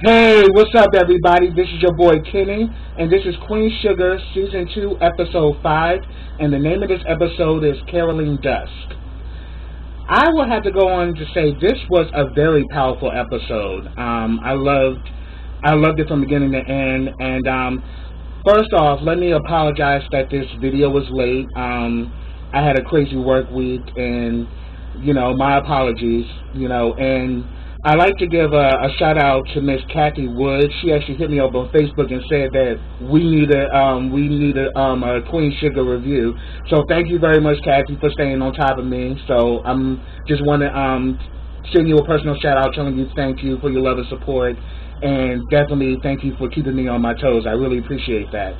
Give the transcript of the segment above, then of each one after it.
Hey, what's up, everybody? This is your boy Kenny, and this is Queen Sugar, Season 2, Episode 5, and the name of this episode is Caroling Dusk. I will have to go on to say this was a very powerful episode. I loved it from beginning to end, and first off, let me apologize that this video was late. I had a crazy work week, and, my apologies, and I'd like to give a shout out to Miss Kathy Wood. She actually hit me up on Facebook and said that we need a Queen Sugar review. So thank you very much, Kathy, for staying on top of me. So I'm just want to send you a personal shout out, telling you thank you for your love and support, and definitely thank you for keeping me on my toes. I really appreciate that.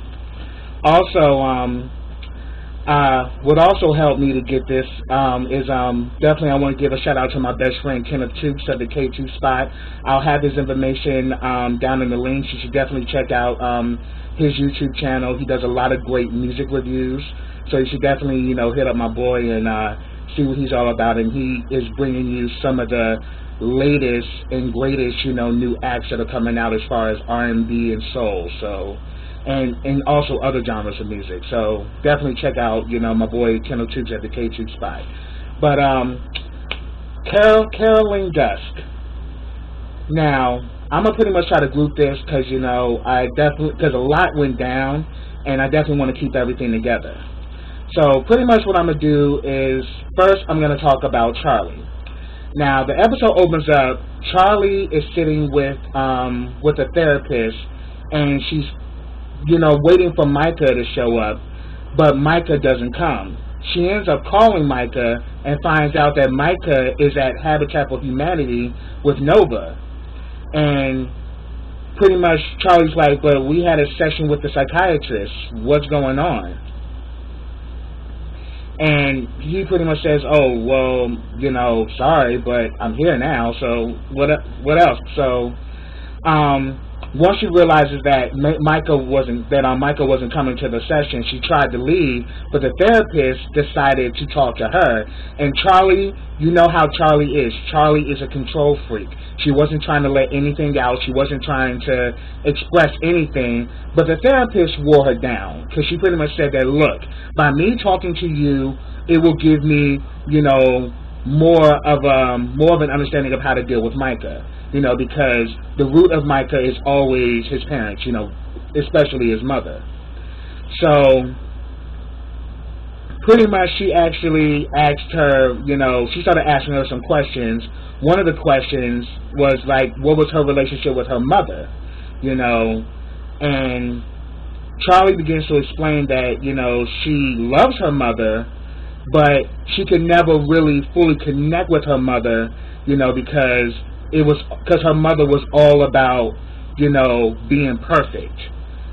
Also, what also helped me to get this is definitely I want to give a shout out to my best friend Kenneth Toops at the K2 Spot. I'll have his information down in the links. You should definitely check out his YouTube channel. He does a lot of great music reviews, so you should definitely hit up my boy and see what he's all about. And he is bringing you some of the latest and greatest new acts that are coming out as far as R&B and soul. So. And also other genres of music. So definitely check out, my boy Kendall Tubes at the K2 Spot. But Caroling Dusk. Now, I'm gonna pretty much try to group this because because a lot went down, and I definitely want to keep everything together. So pretty much what I'm gonna do is first I'm gonna talk about Charlie. Now the episode opens up. Charlie is sitting with a therapist, and she's waiting for Micah to show up, but Micah doesn't come. She ends up calling Micah and finds out that Micah is at Habitat for Humanity with Nova. And pretty much Charlie's like, but we had a session with the psychiatrist. What's going on? And he pretty much says, oh, well, sorry, but I'm here now, so what else? So, once she realizes that Micah wasn't coming to the session, she tried to leave, but the therapist decided to talk to her. And Charlie, you know how Charlie is. Charlie is a control freak. She wasn't trying to let anything out. She wasn't trying to express anything. But the therapist wore her down because she pretty much said that, look, by me talking to you, it will give me, more of an understanding of how to deal with Micah. Because the root of Micah is always his parents, especially his mother. So, pretty much she actually asked her, she started asking her some questions. One of the questions was like, what was her relationship with her mother? And Charlie begins to explain that, she loves her mother, but she could never really fully connect with her mother, because her mother was all about, being perfect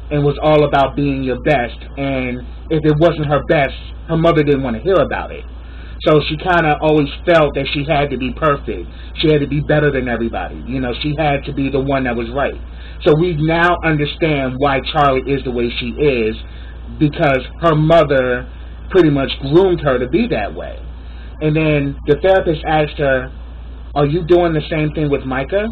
and was all about being your best. And if it wasn't her best, her mother didn't want to hear about it. So she kind of always felt that she had to be perfect. She had to be better than everybody. She had to be the one that was right. So we now understand why Charlie is the way she is, because her mother pretty much groomed her to be that way. And then the therapist asked her, are you doing the same thing with Micah?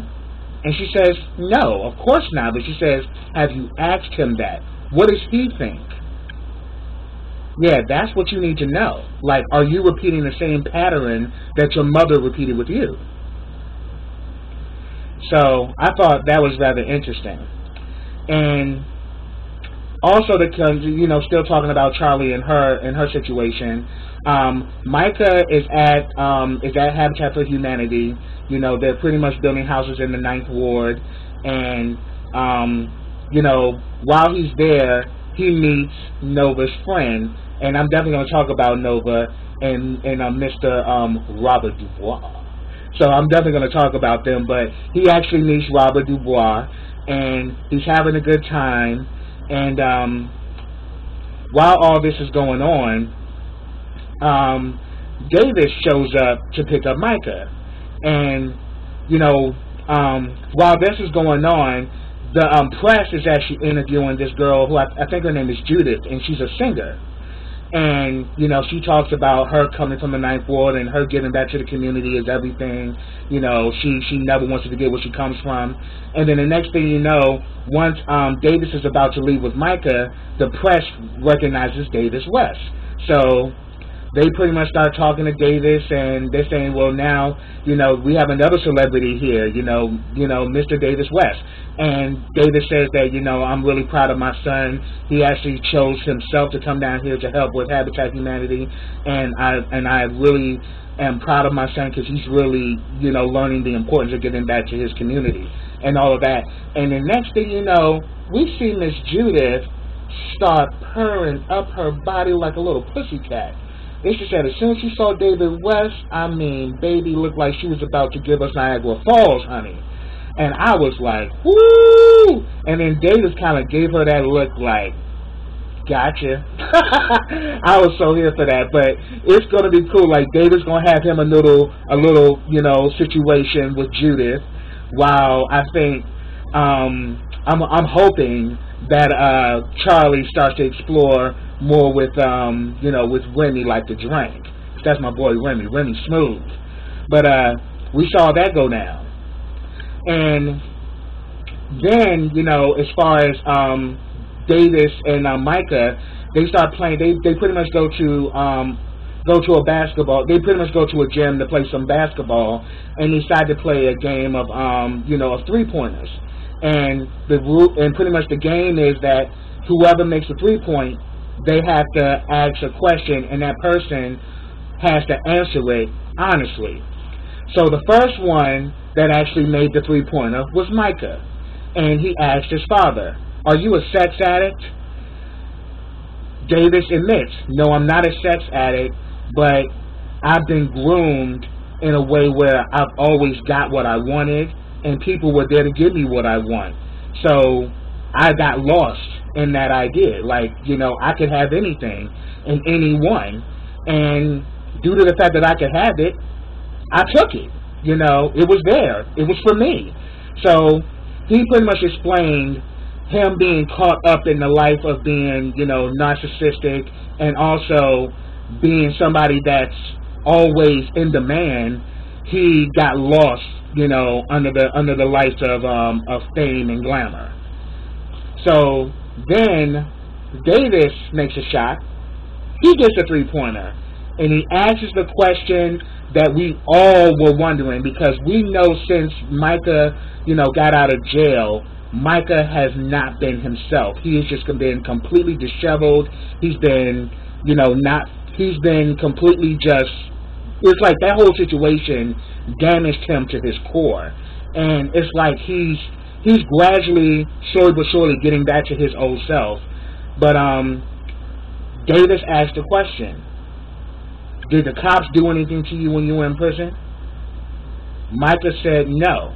And she says, no, of course not. But she says, have you asked him that? What does he think? Yeah, that's what you need to know. Like, are you repeating the same pattern that your mother repeated with you? So I thought that was rather interesting. And also, still talking about Charlie and her situation. Micah is at Habitat for Humanity. They're pretty much building houses in the 9th Ward, and while he's there, he meets Nova's friend, and I'm definitely going to talk about Nova and Mr. Robert Dubois. So I'm definitely going to talk about them, but he actually meets Robert Dubois, and he's having a good time. And while all this is going on, Davis shows up to pick up Micah. And, while this is going on, the press is actually interviewing this girl who I think her name is Judith, and she's a singer. And, you know, she talks about her coming from the ninth ward and her giving back to the community is everything. You know, she never wants to forget where she comes from. And then the next thing you know, once Davis is about to leave with Micah, the press recognizes Davis West. So they pretty much start talking to Davis, and they're saying, well, now, you know, we have another celebrity here, you know, Mr. Davis West. And Davis says that, you know, I'm really proud of my son. He actually chose himself to come down here to help with Habitat Humanity, and I really am proud of my son because he's really, you know, learning the importance of giving back to his community and all of that. And the next thing you know, we see Miss Judith start purring up her body like a little pussycat. They just said as soon as she saw David West, I mean, baby looked like she was about to give us Niagara Falls, honey. And I was like, woo! And then Davis kind of gave her that look like, gotcha. I was so here for that. But it's going to be cool. Like, Davis going to have him a little, you know, situation with Judith. While I think, I'm hoping that Charlie starts to explore more with, you know, with Remy, like the drink. That's my boy Remy. Remy smooth. But we saw that go down. And then, you know, as far as Davis and Micah, they start playing. They pretty much go to a basketball. They pretty much go to a gym to play some basketball, and decide to play a game of, you know, of 3-pointers. And pretty much the game is that whoever makes a 3-point, they have to ask a question, and that person has to answer it honestly. So the first one that actually made the 3-pointer was Micah, and he asked his father, "Are you a sex addict?" Davis admits, "No, I'm not a sex addict, but I've been groomed in a way where I've always got what I wanted, and people were there to give me what I want. So I got lost in that idea. Like, you know, I could have anything and anyone. And due to the fact that I could have it, I took it. You know, it was there. It was for me." So he pretty much explained him being caught up in the life of being, you know, narcissistic, and also being somebody that's always in demand. He got lost, you know, under the lights of fame and glamour. So then Davis makes a shot. He gets a 3-pointer, and he answers the question that we all were wondering, because we know since Micah, you know, got out of jail, Micah has not been himself. He has just been completely disheveled. He's been, you know, he's been completely just, it's like that whole situation damaged him to his core. And it's like he's gradually, slowly but surely, getting back to his old self. But Davis asked a question. "Did the cops do anything to you when you were in prison?" Micah said, "No,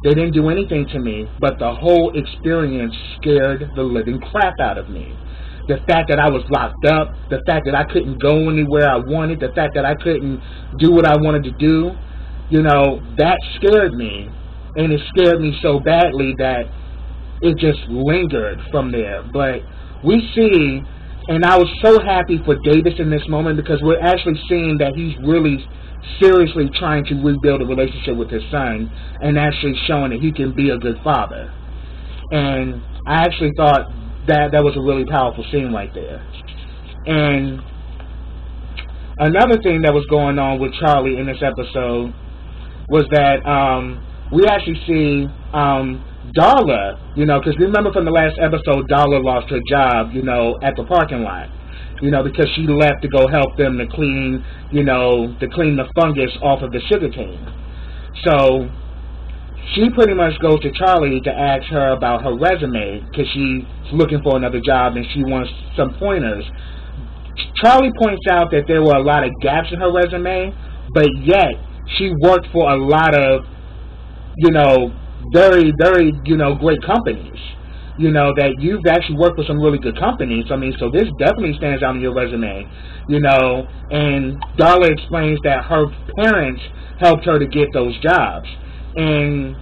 they didn't do anything to me, but the whole experience scared the living crap out of me. The fact that I was locked up, the fact that I couldn't go anywhere I wanted, the fact that I couldn't do what I wanted to do, you know, that scared me. And it scared me so badly that it just lingered from there." But we see, and I was so happy for Davis in this moment, because we're actually seeing that he's really seriously trying to rebuild a relationship with his son, and actually showing that he can be a good father. And I actually thought that was a really powerful scene right there. And another thing that was going on with Charlie in this episode was that we actually see Darla, you know, because remember from the last episode, Darla lost her job, you know, at the parking lot, you know, because she left to go help them to clean, you know, to clean the fungus off of the sugarcane. So she pretty much goes to Charlie to ask her about her resume, because she's looking for another job and she wants some pointers. Charlie points out that there were a lot of gaps in her resume, but yet she worked for a lot of, you know, very, very, you know, great companies. You know, that you've actually worked for some really good companies. I mean, so this definitely stands out on your resume, you know. And Darla explains that her parents helped her to get those jobs. And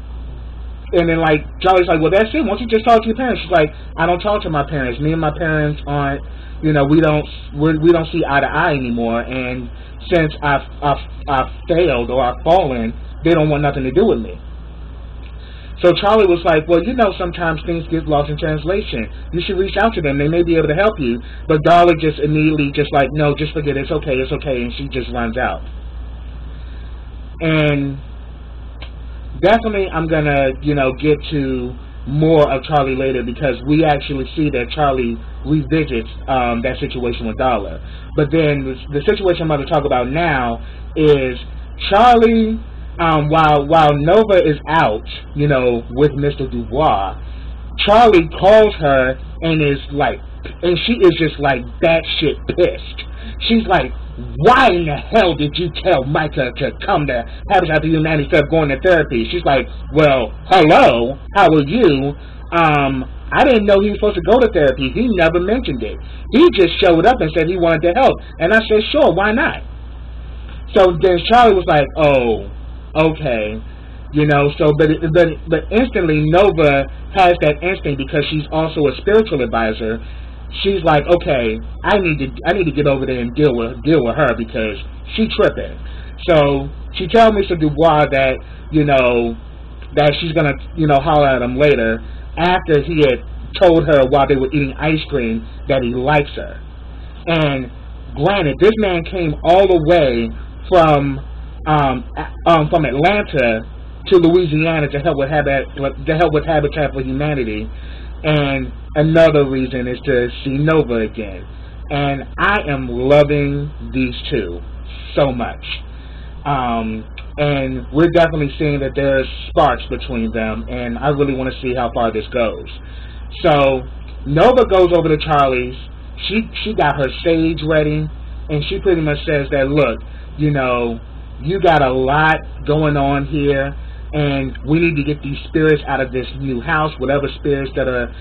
and then like Charlie's like, well, that's it. Why don't you just talk to your parents? She's like, I don't talk to my parents. Me and my parents aren't, we don't see eye to eye anymore. And since I've failed or I've fallen, they don't want nothing to do with me. So Charlie was like, well, sometimes things get lost in translation. You should reach out to them. They may be able to help you. But Darla just immediately just like, no, just forget it. It's okay. And she just runs out. And definitely I'm going to, get to more of Charlie later, because we actually see that Charlie revisits that situation with Darla. But then the situation I'm going to talk about now is Charlie, while Nova is out, with Mr. Dubois, Charlie calls her and she is just like batshit pissed. She's like, why in the hell did you tell Micah to come to Habitat for Humanity instead of going to therapy? She's like, well, hello, how are you? I didn't know he was supposed to go to therapy. He never mentioned it. He just showed up and said he wanted to help. And I said, sure, why not? So then Charlie was like, oh, okay. But instantly Nova has that instinct, because she's also a spiritual advisor. She's like, okay, I need to get over there and deal with her, because she tripping. So she tells Mr. Dubois that that she's gonna holler at him later, after he had told her while they were eating ice cream that he likes her. And granted, this man came all the way from Atlanta to Louisiana to help with Habitat for Humanity. And another reason is to see Nova again. And I am loving these two so much. And we're definitely seeing that there's sparks between them, and I really want to see how far this goes. So Nova goes over to Charlie's. She got her sage ready, and she pretty much says that, look, you got a lot going on here, and we need to get these spirits out of this new house. Whatever spirits that are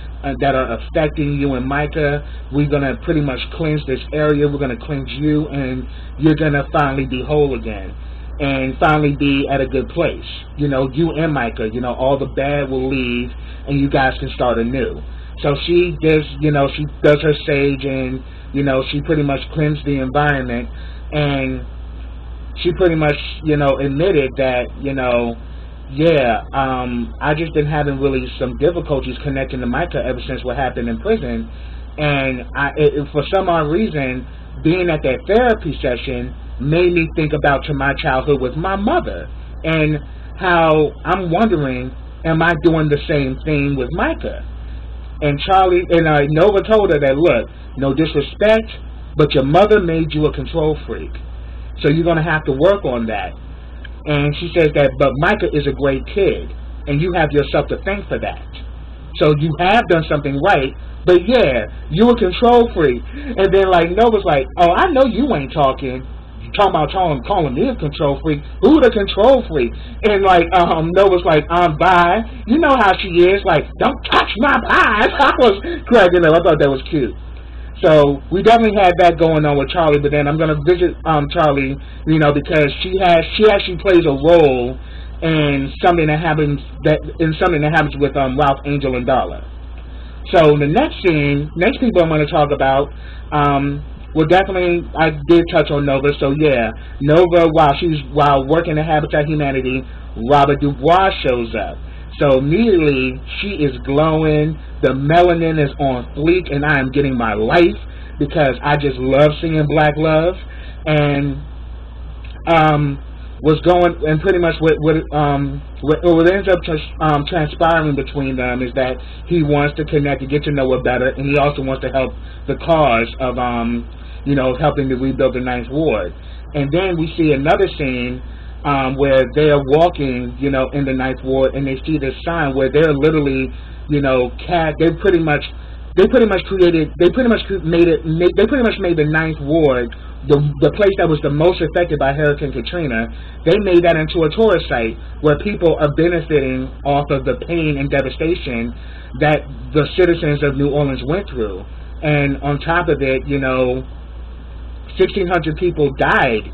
affecting you and Micah, we're gonna pretty much cleanse this area. We're gonna cleanse you, and you're gonna finally be whole again, and finally be at a good place. You and Micah. All the bad will leave, and you guys can start anew. So she just, she does her sage, and she pretty much cleansed the environment, and she pretty much admitted that I just been having really some difficulties connecting to Micah ever since what happened in prison. And for some odd reason, being at that therapy session made me think about to my childhood with my mother, and how I'm wondering, am I doing the same thing with Micah? And Nova told her that, look, no disrespect, but your mother made you a control freak. So you're going to have to work on that. And she says that, but Micah is a great kid, and you have yourself to thank for that. So you have done something right, but yeah, you a control freak. And then Nova's like, oh, I know you ain't talking about calling me a control freak. Who the control freak? And Nova's like, I'm bi. You know how she is. Like, don't touch my pies. I was cracking up. I thought that was cute. So we definitely had that going on with Charlie, but then I'm going to visit Charlie, because she actually plays a role in something that happens with Ralph, Angel, and Darla. So the next people I'm going to talk about, well, definitely I did touch on Nova. So yeah, Nova, while working at Habitat Humanity, Robert Dubois shows up. So immediately she is glowing, the melanin is on fleek, and I am getting my life, because I just love seeing black love. And pretty much what ends up transpiring between them is that he wants to connect and get to know her better, and he also wants to help the cause of helping to rebuild the Ninth Ward. And then we see another scene where they are walking, in the Ninth Ward, and they see this sign where they're literally, they pretty much made the Ninth Ward, the place that was the most affected by Hurricane Katrina. They made that into a tourist site where people are benefiting off of the pain and devastation that the citizens of New Orleans went through. And on top of it, 1,600 people died,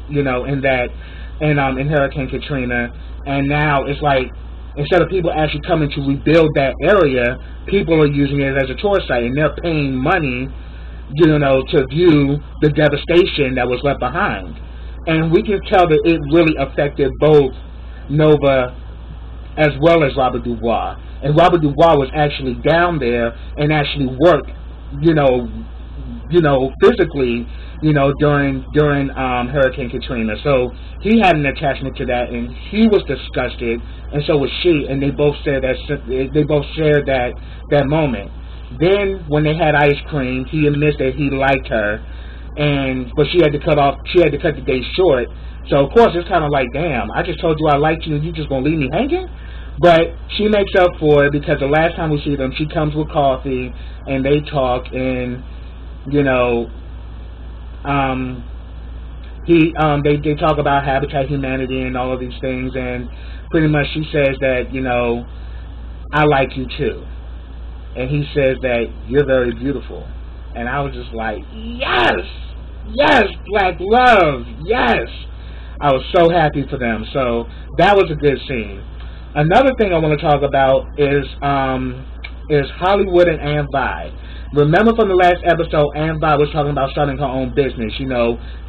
in Hurricane Katrina, and now it's like instead of people actually coming to rebuild that area, people are using it as a tourist site, and they're paying money, to view the devastation that was left behind. And we can tell that it really affected both Nova as well as Robert Dubois. And Robert Dubois was actually down there and actually worked, physically, during Hurricane Katrina. So he had an attachment to that, and he was disgusted, and so was she. And they both said they both shared that moment. Then when they had ice cream, he admits that he liked her, but she had to cut the day short. So of course it's kind of like, damn, I just told you I liked you and you just gonna leave me hanging? But she makes up for it, because the last time we see them, she comes with coffee and they talk, and they talk about Habitat Humanity and all of these things, and pretty much she says that, I like you too. And he says that you're very beautiful. And I was just like, yes, black love, yes. I was so happy for them. So that was a good scene. Another thing I want to talk about is Hollywood and Ann Vi. Remember from the last episode, Ann Vi was talking about starting her own business,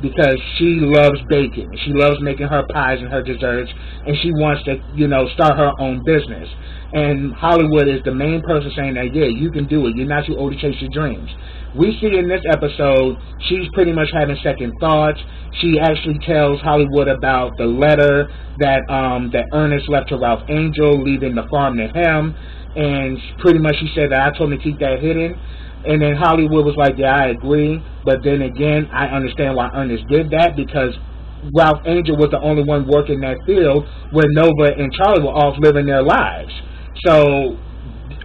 because she loves baking. She loves making her pies and her desserts, and she wants to, start her own business. And Hollywood is the main person saying that, yeah, you can do it. You're not too old to chase your dreams. We see in this episode, she's pretty much having second thoughts. She actually tells Hollywood about the letter that Ernest left to Ralph Angel, leaving the farm to him. And pretty much she said that I told him to keep that hidden. And then Hollywood was like, yeah, I agree. But then again, I understand why Ernest did that, because Ralph Angel was the only one working that field where Nova and Charlie were off living their lives. So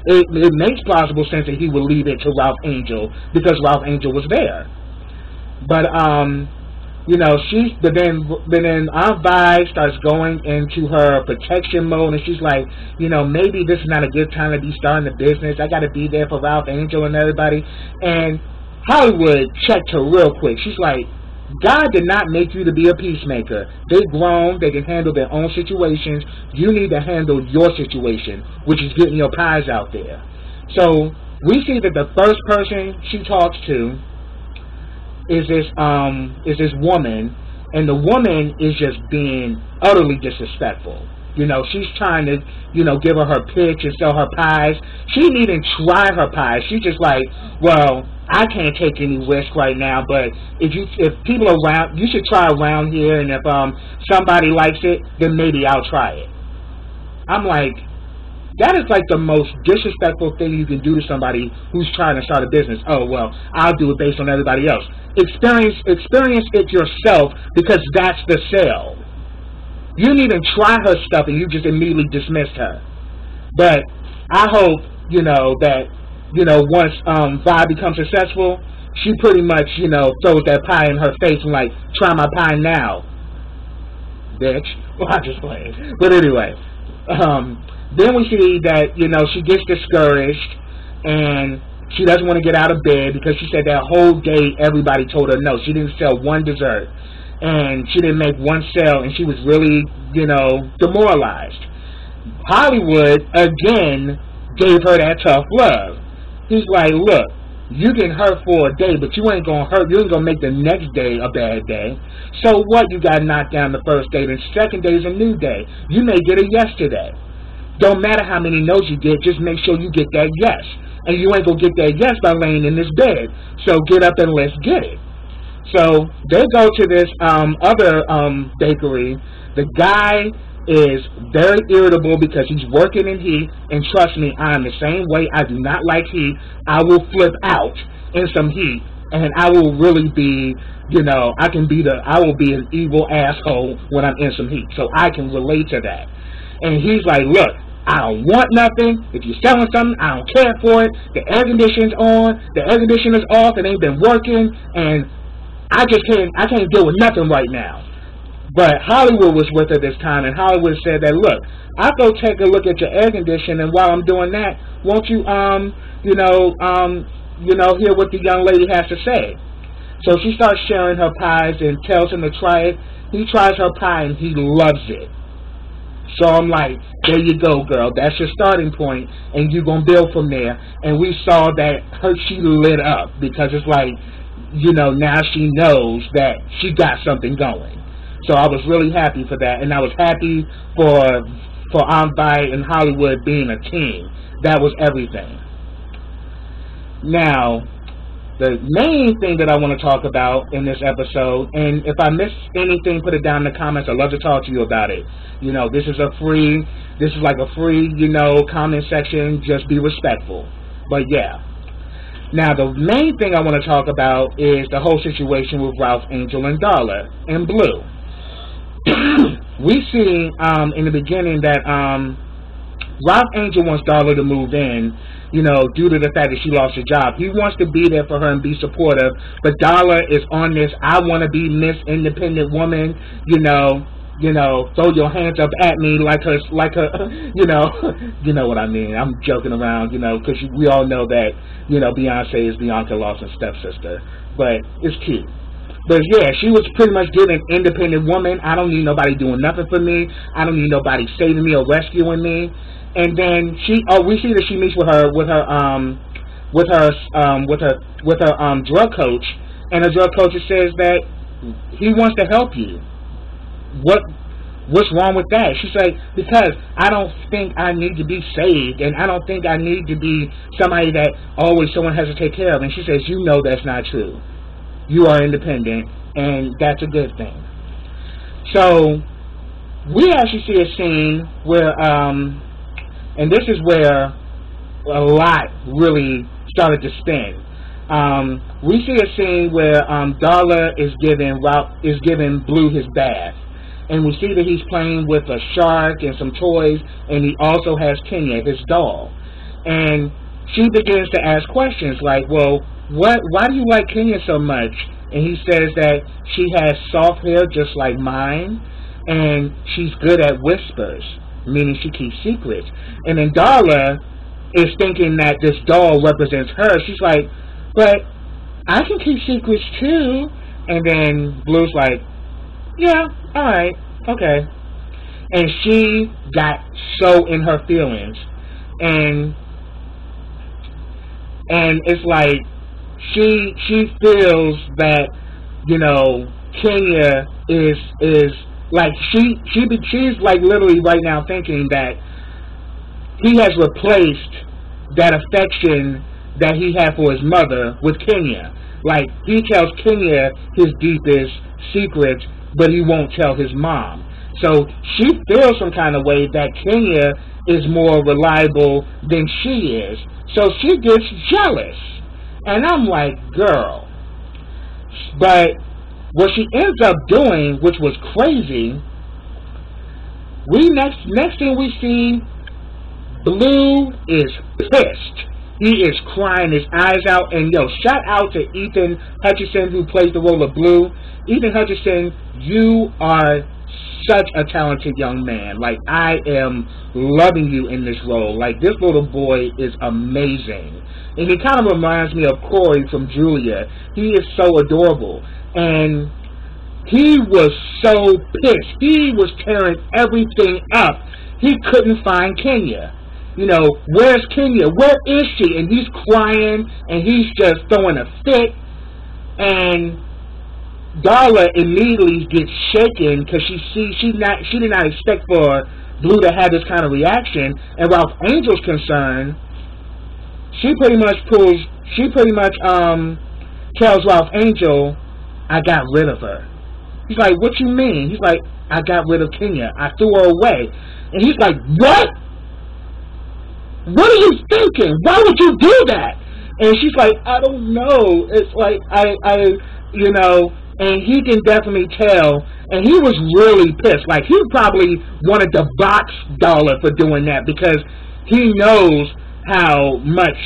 it makes plausible sense that he would leave it to Ralph Angel, because Ralph Angel was there. But then Aunt Vi starts going into her protection mode, and she's like, maybe this is not a good time to be starting a business. I got to be there for Ralph Angel and everybody. And Hollywood checked her real quick. She's like, God did not make you to be a peacemaker. They've grown. They can handle their own situations. You need to handle your situation, which is getting your pies out there. So we see that the first person she talks to is this woman, and the woman is just being utterly disrespectful. She's trying to, give her pitch and sell her pies. She didn't even try her pies. She's just like, well, I can't take any risk right now, but if people are around, you should try around here, and if somebody likes it, then maybe I'll try it. I'm like, that is like the most disrespectful thing you can do to somebody who's trying to start a business. Oh, well, I'll do it based on everybody else. Experience it yourself, because that's the sale. You didn't even try her stuff, and you just immediately dismissed her. But I hope, that, once Vi becomes successful, she pretty much, throws that pie in her face and like, try my pie now, bitch. Well, I'm just playing. But anyway, then we see that, she gets discouraged, and she doesn't want to get out of bed, because she said that whole day everybody told her no. She didn't sell one dessert, and she didn't make one sale, and she was really, demoralized. Hollywood, again, gave her that tough love. He's like, look, you can hurt for a day, but you ain't going to hurt. You ain't going to make the next day a bad day. So what? You got knocked down the first day, the second day is a new day. You may get a yesterday. Don't matter how many no's you get, just make sure you get that yes. And you ain't going to get that yes by laying in this bed. So get up and let's get it. So they go to this other bakery. The guy is very irritable because he's working in heat, and trust me, I'm the same way. I do not like heat. I will flip out in some heat, and I will really be, I will be an evil asshole when I'm in some heat. So I can relate to that. And he's like, look, I don't want nothing. If you're selling something, I don't care for it. The air conditioner's on, the air conditioner's off, it ain't been working, and I can't deal with nothing right now. But Hollywood was with her this time, and Hollywood said that, look, I'll go take a look at your air conditioner, and while I'm doing that, won't you, hear what the young lady has to say. So she starts sharing her pies and tells him to try it. He tries her pie, and he loves it. So I'm like, there you go, girl. That's your starting point, and you're going to build from there. And we saw that she lit up because it's like, you know, now she knows that she got something going. So I was really happy for that, and I was happy for Aunt Vi and Hollywood being a team. That was everything. Now, the main thing that I want to talk about in this episode, and if I miss anything, put it down in the comments. I'd love to talk to you about it. You know, this is like a free, you know, comment section. Just be respectful. But yeah. Now, the main thing I want to talk about is the whole situation with Ralph Angel and Darla and Blue. We see in the beginning that Ralph Angel wants Darla to move in, you know, due to the fact that she lost her job. He wants to be there for her and be supportive, but Darla is on this, I want to be Miss Independent Woman, you know, throw your hands up at me like her, you know what I mean. I'm joking around, you know, because we all know that, you know, Beyonce is Bianca Lawson's stepsister, but it's cute. But yeah, she was pretty much giving independent woman. I don't need nobody doing nothing for me. I don't need nobody saving me or rescuing me. And then we see that she meets with her drug coach, and the drug coach says that he wants to help you. What's wrong with that? She's like, because I don't think I need to be saved, and I don't think I need to be somebody that always someone has to take care of. And she says, you know that's not true. You are independent, and that's a good thing. So we actually see a scene where, and this is where a lot really started to spin. We see a scene where Darla is giving Blue his bath, and we see that he's playing with a shark and some toys, and he also has Kenya, his doll. And she begins to ask questions like, well, why do you like Kenya so much? And he says that she has soft hair just like mine, and she's good at whispers, meaning she keeps secrets. And then Darla is thinking that this doll represents her. She's like, but I can keep secrets too. And then Blue's like, yeah, alright, okay. And she got so in her feelings. And it's like, she feels that, you know, Kenya is like, she's like literally right now thinking that he has replaced that affection that he had for his mother with Kenya. Like, he tells Kenya his deepest secrets, but he won't tell his mom. So she feels some kind of way that Kenya is more reliable than she is. So she gets jealous. And I'm like, girl. But what she ends up doing, which was crazy, next thing we see, Blue is pissed. He is crying his eyes out. And yo, shout out to Ethan Hutchinson, who plays the role of Blue. Ethan Hutchinson, you are such a talented young man. Like, I am loving you in this role. Like, this little boy is amazing. And he kind of reminds me of Corey from Julia. He is so adorable. And he was so pissed. He was tearing everything up. He couldn't find Kenya. You know, where's Kenya? Where is she? And he's crying, and he's just throwing a fit. And Darla immediately gets shaken because she did not expect for Blue to have this kind of reaction. And Ralph Angel's concerned, she pretty much tells Ralph Angel, I got rid of her. He's like, what you mean? He's like, I got rid of Kenya. I threw her away. And he's like, what? What are you thinking? Why would you do that? And she's like, I don't know. It's like, you know, and he can definitely tell. And he was really pissed. Like, he probably wanted to box Darla for doing that because he knows how much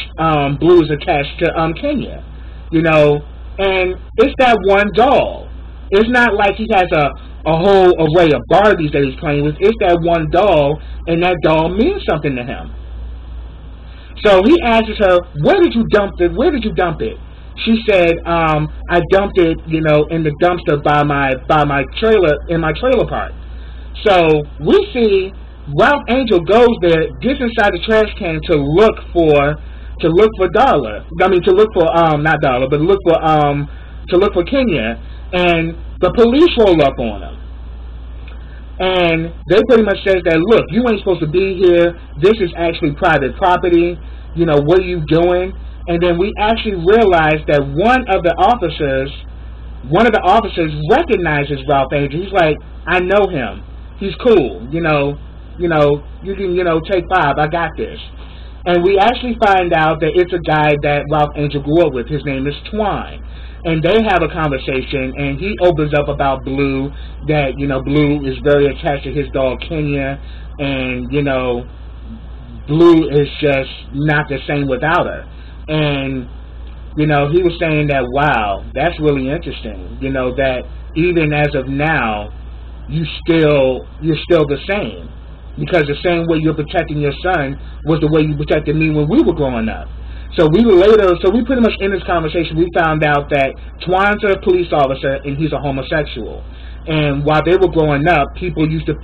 Blue is attached to Kenya, you know. And it's that one doll. It's not like he has a whole array of Barbies that he's playing with. It's that one doll, and that doll means something to him. So he asks her, where did you dump it? Where did you dump it? She said, I dumped it, you know, in the dumpster by my trailer, in my trailer park. So we see Ralph Angel goes there, gets inside the trash can to look for Darla. I mean, to look for not Darla, but to look for Kenya, and the police roll up on him. And they pretty much says that, look, you ain't supposed to be here. This is actually private property. You know, what are you doing? And then we actually realize that one of the officers recognizes Ralph Angel. He's like, I know him. He's cool. You can, take 5. I got this. And we actually find out that it's a guy that Ralph Angel grew up with. His name is Twine. And they have a conversation, and he opens up about Blue, that, Blue is very attached to his dog Kenya, and, Blue is just not the same without her. And, he was saying that, wow, that's really interesting, that even as of now, you're still the same. Because the same way you're protecting your son was the way you protected me when we were growing up. So we pretty much in this conversation, we found out that Twine's a police officer and he's a homosexual. And while they were growing up, people used to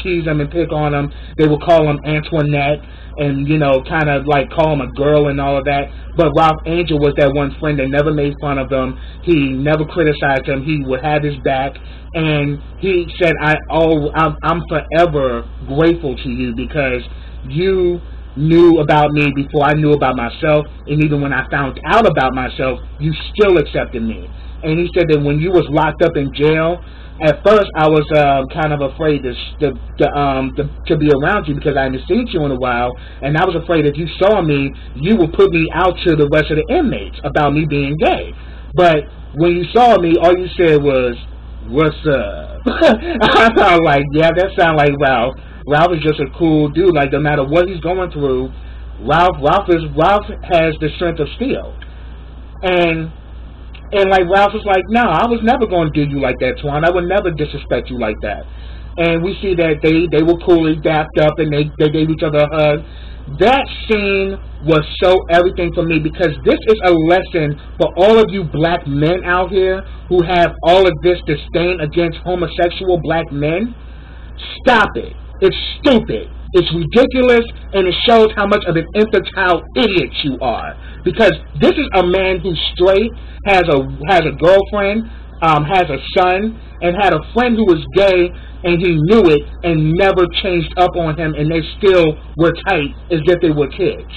tease him and pick on him. They would call him Antoinette and, kind of like call him a girl and all of that. But Ralph Angel was that one friend that never made fun of him. He never criticized him. He would have his back. And he said, I'm forever grateful to you because you knew about me before I knew about myself, and even when I found out about myself, you still accepted me. And he said that when you was locked up in jail, at first I was kind of afraid to be around you because I hadn't seen you in a while, and I was afraid if you saw me, you would put me out to the rest of the inmates about me being gay. But when you saw me, all you said was, "What's up?" I thought, like, yeah, that sounds like Ralph. Ralph is just a cool dude. Like, no matter what he's going through, Ralph has the strength of steel. And like Ralph was like, no, I was never going to do you like that, Twan. I would never disrespect you like that. And we see that they were coolly dapped up and they gave each other a hug. That scene was so everything for me because this is a lesson for all of you black men out here who have all of this disdain against homosexual black men. Stop it. It's stupid. It's ridiculous, and it shows how much of an infantile idiot you are. Because this is a man who's straight, has a girlfriend, has a son, and had a friend who was gay, and he knew it and never changed up on him, and they still were tight as if they were kids.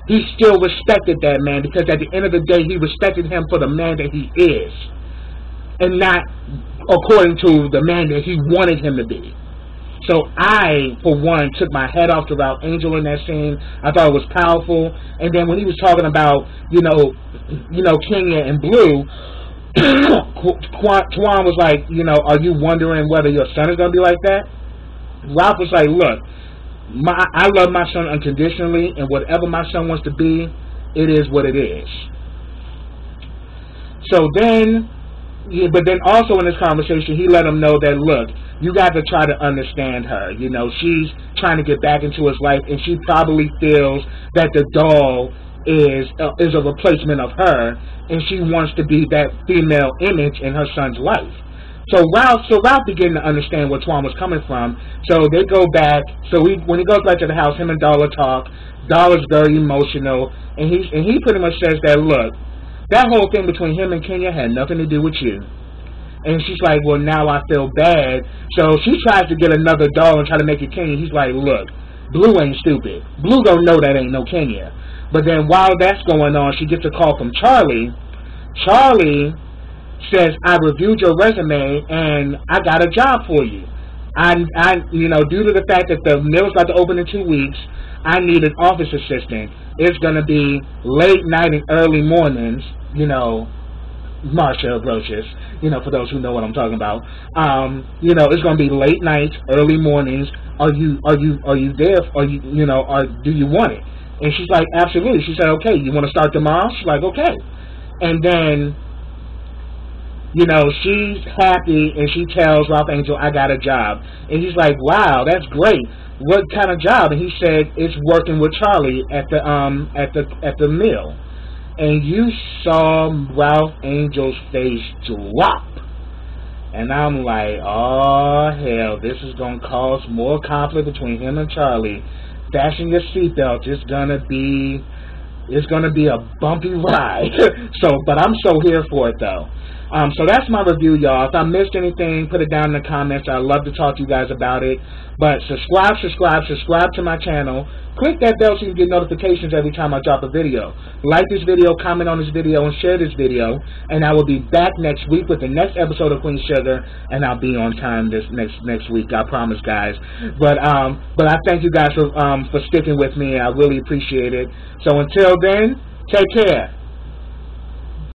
He still respected that man because at the end of the day, he respected him for the man that he is, and not according to the man that he wanted him to be. So I, for one, took my head off to Ralph Angel in that scene. I thought it was powerful. And then when he was talking about, Kenya and Blue, Twan was like, are you wondering whether your son is going to be like that? Ralph was like, look, I love my son unconditionally, and whatever my son wants to be, it is what it is. So then, but then also in this conversation, he let him know that, look, you got to try to understand her. She's trying to get back into his life, and she probably feels that the doll is a replacement of her, and she wants to be that female image in her son's life. So Ralph began to understand where Twan was coming from. So they go back. So when he goes back to the house, him and Darla talk. Darla's very emotional, and he pretty much says that, look, that whole thing between him and Kenya had nothing to do with you. And she's like, well, now I feel bad. So she tries to get another doll and try to make it Kenya. He's like, look, Blue ain't stupid. Blue don't know that ain't no Kenya. But then while that's going on, she gets a call from Charlie. Charlie says, I reviewed your resume and I got a job for you. Due to the fact that the mill's about to open in 2 weeks, I need an office assistant. It's going to be late night and early mornings, Marsha Roaches, for those who know what I'm talking about. It's going to be late nights, early mornings. Are you there? Do you want it? And she's like, absolutely. She said, okay, you want to start tomorrow? She's like, okay. And then, she's happy and she tells Ralph Angel, I got a job. And he's like, wow, that's great. What kind of job? And he said, it's working with Charlie at the mill. And you saw Ralph Angel's face drop. And I'm like, oh, hell, this is going to cause more conflict between him and Charlie. Fasten your seatbelt. It's going to be a bumpy ride. But I'm so here for it, though. So that's my review, y'all. If I missed anything, put it down in the comments. I'd love to talk to you guys about it. But subscribe to my channel. Click that bell so you can get notifications every time I drop a video. Like this video, comment on this video, and share this video. And I will be back next week with the next episode of Queen Sugar, and I'll be on time this next week. I promise, guys. But I thank you guys for sticking with me. I really appreciate it. So until then, take care.